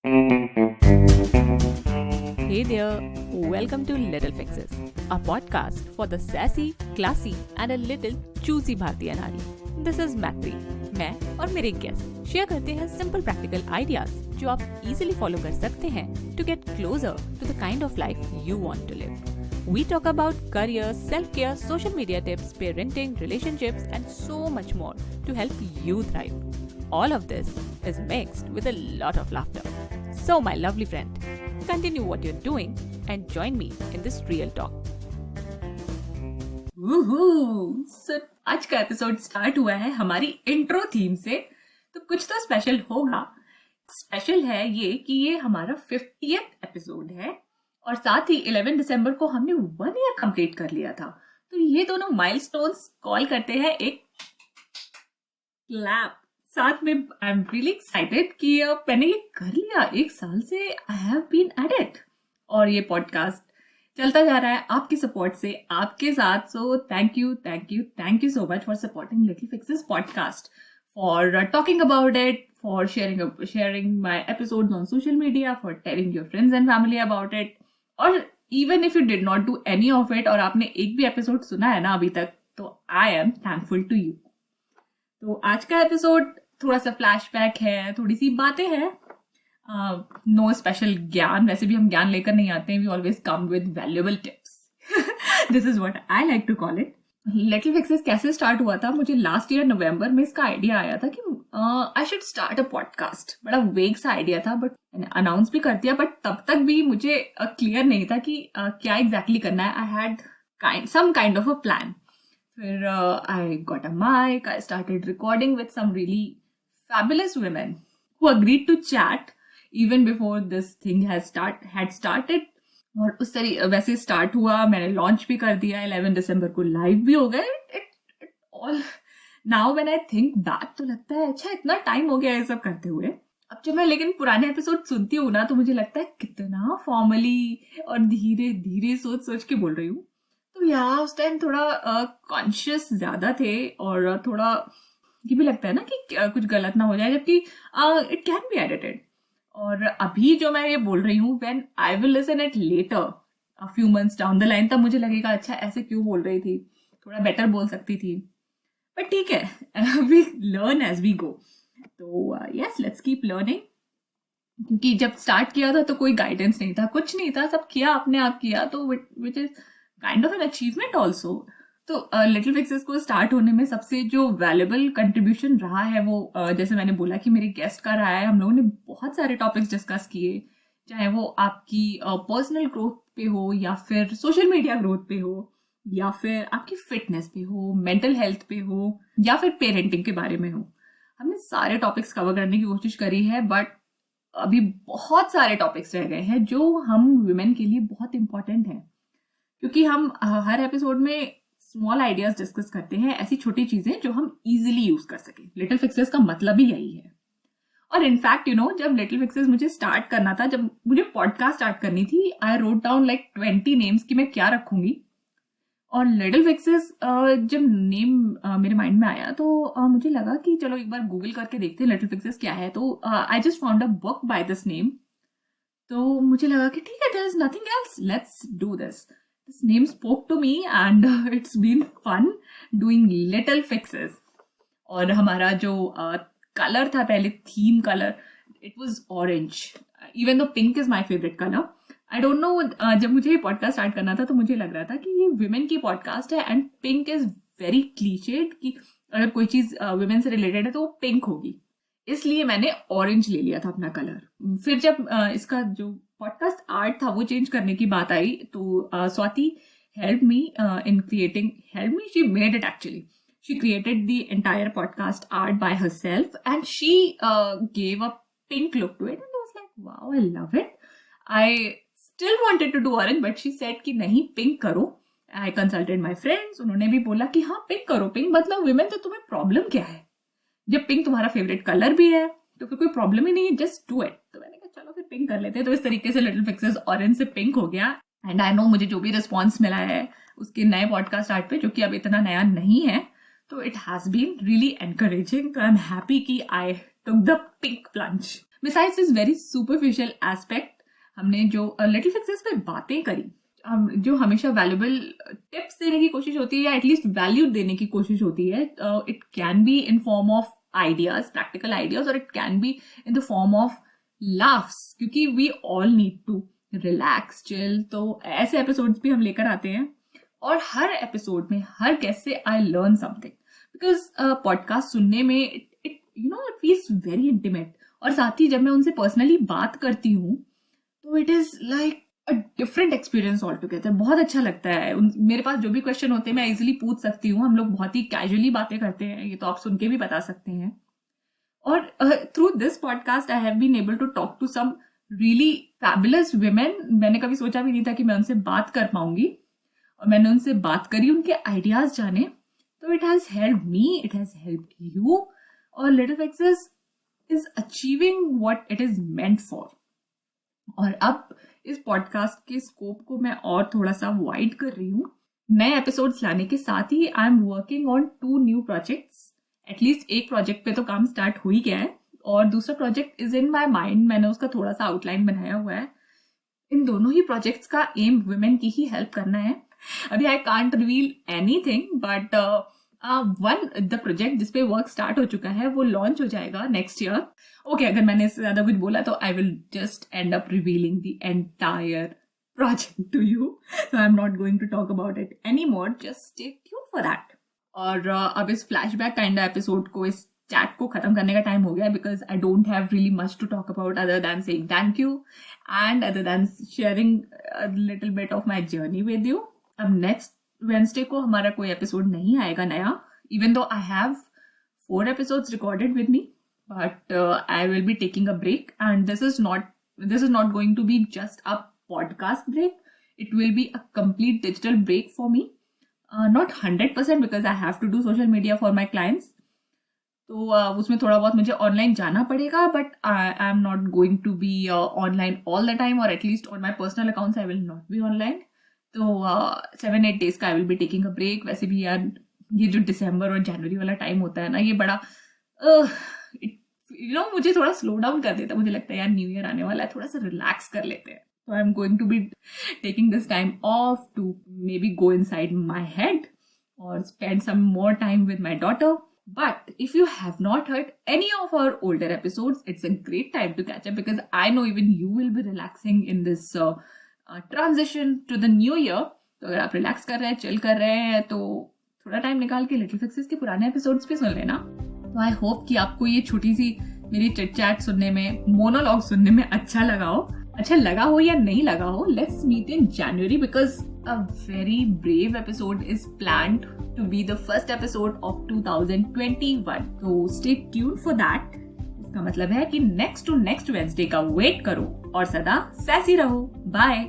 Hey there, welcome to Little Fixes, a podcast for the sassy, classy and a little choosy भारतीय नारी. This is Macri. मैं और मेरे guest share करते हैं सिंपल प्रैक्टिकल आइडियाज जो आप इजीली फॉलो कर सकते हैं to get closer to the kind of life you want to live. We talk about career, self-care, social media tips, parenting, relationships and so much more to help you thrive. All of this is mixed with a lot of laughter. So my lovely friend, continue what you're doing and join me in this real talk. So, आज का episode start हुआ है हमारी intro theme से, तो कुछ तो special होगा. स्पेशल है ये कि ये हमारा 50th एपिसोड है और साथ ही 11 दिसंबर को हमने 1 ईयर कंप्लीट कर लिया था. तो ये दोनों माइलस्टोन्स कॉल करते हैं एक क्लैप. साथ में आई एम रियली एक्साइटेड कि मैंने ये कर लिया. 1 साल से I have been at it और ये पॉडकास्ट चलता जा रहा है आपकी सपोर्ट से, आपके साथ. So thank you so much for supporting Little Fixes podcast, for talking about it, for sharing my episodes on social media, for telling your friends and family about it. और even if you did not do any of it और आपने एक भी episode सुना है ना अभी तक, तो I am thankful to you. तो आज का एपिसोड थोड़ा सा फ्लैशबैक है, थोड़ी सी बातें हैं, नो स्पेशल ज्ञान. वैसे भी हम ज्ञान लेकर नहीं आते हैं. We always come with valuable tips. This is what I like to call it. Little fixes कैसे स्टार्ट हुआ था? मुझे लास्ट ईयर नवंबर में इसका आइडिया आया था कि I should start a podcast. बड़ा वेग सा आइडिया था, बट मैंने अनाउंस भी कर दिया. बट तब तक भी मुझे क्लियर नहीं था कि क्या एग्जैक्टली करना है. I had some kind of a plan. फिर I got a mic. I started recording with some really fabulous women who agreed to chat even before this thing had started. और उस तरह वैसे स्टार्ट हुआ. मैंने launch भी कर दिया. 11 दिसंबर को लाइव भी हो गए. It all now when I think back तो लगता है अच्छा इतना टाइम हो गया ये सब करते हुए. अब जब मैं लेकिन पुराने एपिसोड सुनती हूँ ना, तो मुझे लगता है कितना फॉर्मली और धीरे धीरे सोच के बोल रही हूँ. तो यार उस टाइम थोड़ा कॉन्शियस ज्यादा थे और थोड़ा ये भी लगता है ना कि कुछ गलत ना हो जाए, जबकि इट कैन बी एडिटेड. और अभी जो मैं ये बोल रही हूँ, when I will listen it later a few months down the line, तब मुझे लगेगा अच्छा ऐसे क्यों बोल रही थी, थोड़ा बेटर बोल सकती थी. बट ठीक है, we learn as we go. तो यस, लेट्स कीप लर्निंग. क्योंकि जब स्टार्ट किया था तो कोई गाइडेंस नहीं था, कुछ नहीं था, सब किया अपने आप किया. तो which is kind of an achievement also. तो लिटिल फिक्सेस को स्टार्ट होने में सबसे जो वैल्यूएबल कंट्रीब्यूशन रहा है वो जैसे मैंने बोला कि मेरे गेस्ट का रहा है. हम लोगों ने बहुत सारे टॉपिक्स डिस्कस किए, चाहे वो आपकी पर्सनल ग्रोथ पे हो, या फिर सोशल मीडिया ग्रोथ पे हो, या फिर आपकी फिटनेस पे हो, मेंटल हेल्थ पे हो, या फिर पेरेंटिंग के बारे में हो. हमने सारे टॉपिक्स कवर करने की कोशिश करी है. बट अभी बहुत सारे टॉपिक्स रह गए हैं जो हम वुमेन के लिए बहुत इंपॉर्टेंट है, क्योंकि हम हर एपिसोड में स्मॉल आइडियाज डिस्कस करते हैं, ऐसी छोटी चीजें जो हम इजीली यूज कर सके. लिटिल फिक्सेस का मतलब ही यही है. और इनफैक्ट जब लिटिल फिक्सेस मुझे स्टार्ट करना था, जब मुझे पॉडकास्ट स्टार्ट करनी थी, I wrote down like 20 names कि मैं क्या रखूंगी. और लिटिल फिक्सेस जब नेम मेरे माइंड में आया तो मुझे लगा कि चलो एक बार गूगल करके देखते हैं लिटिल फिक्सेस क्या है. तो I just found a book by this name. तो मुझे लगा कि ठीक है, there is nothing else, let's do this. This name spoke to me and it's been fun doing little fixes. और हमारा जो कलर था पहले, theme colour, it was orange. Even though pink is my favorite color. I don't know, जब मुझे ये podcast start करना था तो मुझे लग रहा था कि ये women की पॉडकास्ट है and pink is very clichéd कि अगर कोई चीज women से रिलेटेड है तो वो पिंक होगी. इसलिए मैंने ऑरेंज ले लिया था अपना कलर. फिर जब इसका जो पॉडकास्ट आर्ट था वो चेंज करने की बात आई, तो Swati help me in creating. She made it actually. She created the entire podcast art by herself and she gave a pink look to it. And I was like wow, I love it. I still wanted to do orange, but she said कि नहीं, pink करो. I consulted my friends, उन्होंने भी बोला कि हाँ pink करो. Pink मतलब विमेन, तो तुम्हें प्रॉब्लम क्या है? जब पिंक तुम्हारा फेवरेट कलर भी है तो फिर कोई प्रॉब्लम ही नहीं है, जस्ट डू इट. तो मैंने कहा चलो फिर पिंक कर लेते हैं. तो इस तरीके से लिटिल फिक्सेस ऑरेंज से पिंक हो गया. एंड आई नो मुझे जो भी रिस्पॉन्स मिला है उसके नए पॉडकास्ट आर्ट पे, जो कि अब इतना नया नहीं है, तो it has been really encouraging. तो आई एम हैप्पी कि I took the pink plunge. Besides this very superficial aspect, हमने जो लिटिल फिक्सेस पे बातें करी, जो हमेशा वैल्यूबल टिप्स देने की कोशिश होती है या एटलीस्ट वैल्यू देने की कोशिश होती है, it can be in form of ideas, practical ideas, और it can be in the form of laughs, क्योंकि we all need to relax, chill. तो ऐसे एपिसोड्स भी हम लेकर आते हैं, और हर एपिसोड में हर गेस्ट से I learn something, because podcast सुनने में इट फील्स वेरी इंटीमेट, और साथ ही जब मैं उनसे पर्सनली बात करती हूँ तो it is like a different experience all together. बहुत अच्छा लगता है। मेरे पास जो भी क्वेश्चन होते हैं मैं इजिली पूछ सकती हूँ, हम लोग बहुत ही कैजुअली बातें करते हैं, ये तो आप सुन के भी बता सकते हैं। और through this podcast I have been able to talk to some really fabulous women. मैंने कभी सोचा भी नहीं था कि मैं उनसे बात कर पाऊंगी, और मैंने उनसे बात करी, उनके आइडियाज जाने, तो it has helped me, it has helped you, और Little Fixes is achieving what it is meant for. और अब इस पॉडकास्ट के स्कोप को मैं और थोड़ा सा वाइड कर रही हूँ। नए एपिसोड्स लाने के साथ ही I am working on 2 new projects. At least एक प्रोजेक्ट पे तो काम स्टार्ट हो ही गया है, और दूसरा project is in my mind, मैंने उसका थोड़ा सा आउटलाइन बनाया हुआ है। इन दोनों ही प्रोजेक्ट्स का एम वुमेन की ही हेल्प करना है। अभी I can't reveal anything, but the project जिसपे वर्क स्टार्ट हो चुका है वो लॉन्च हो जाएगा नेक्स्ट ईयर। ओके, अगर मैंने इससे ज्यादा कुछ बोला तो I will just end up revealing the entire project to you, so I am not going to talk about it any more, just stay tuned for that. और अब इस फ्लैशबैक काइंड एपिसोड को, इस चैट को खत्म करने का time हो गया, because I don't have really much to talk about other than saying thank you and other than sharing a little bit of my journey with you. अब next Wednesday को हमारा कोई एपिसोड नहीं आएगा नया, even though I have 4 episodes recorded with me, but I will be taking a break, and this is not going to be just a podcast break. It will be a complete digital break for me. Not 100% because I have to do social media for my clients. तो उसमें थोड़ा बहुत मुझे online जाना पड़ेगा, but I am not going to be online all the time, और at least on my personal accounts I will not be online. तो 7-8 days का I will be taking a break. वैसे भी यार ये जो दिसंबर और जनवरी वाला टाइम होता है ना, ये बड़ा मुझे थोड़ा स्लो डाउन कर देता है। मुझे लगता है यार न्यू ईयर आने वाला है, थोड़ा सा रिलैक्स कर लेते हैं। तो I am going to be taking this time off to maybe go inside my head और spend some more time with my daughter. But if you have not heard any of our older episodes, it's a great time to catch up, because I know even you will be relaxing in this transition to the new year. तो अगर आप relax कर रहे हैं, chill कर रहे हैं, तो थोड़ा टाइम निकाल के लिटिल फिक्सेस के पुराने एपिसोड्स भी सुन लेना। तो आई होप कि आपको ये छोटी सी मेरी चिट चैट सुनने में, मोनोलॉग सुनने में अच्छा लगा हो या नहीं लगा हो। Let's meet in January, because a very brave episode is planned to be the first episode of 2021. So stay tuned for that. इसका मतलब है कि नेक्स्ट टू नेक्स्ट वेडनेसडे का वेट करो और सदा सैसी रहो। बाय।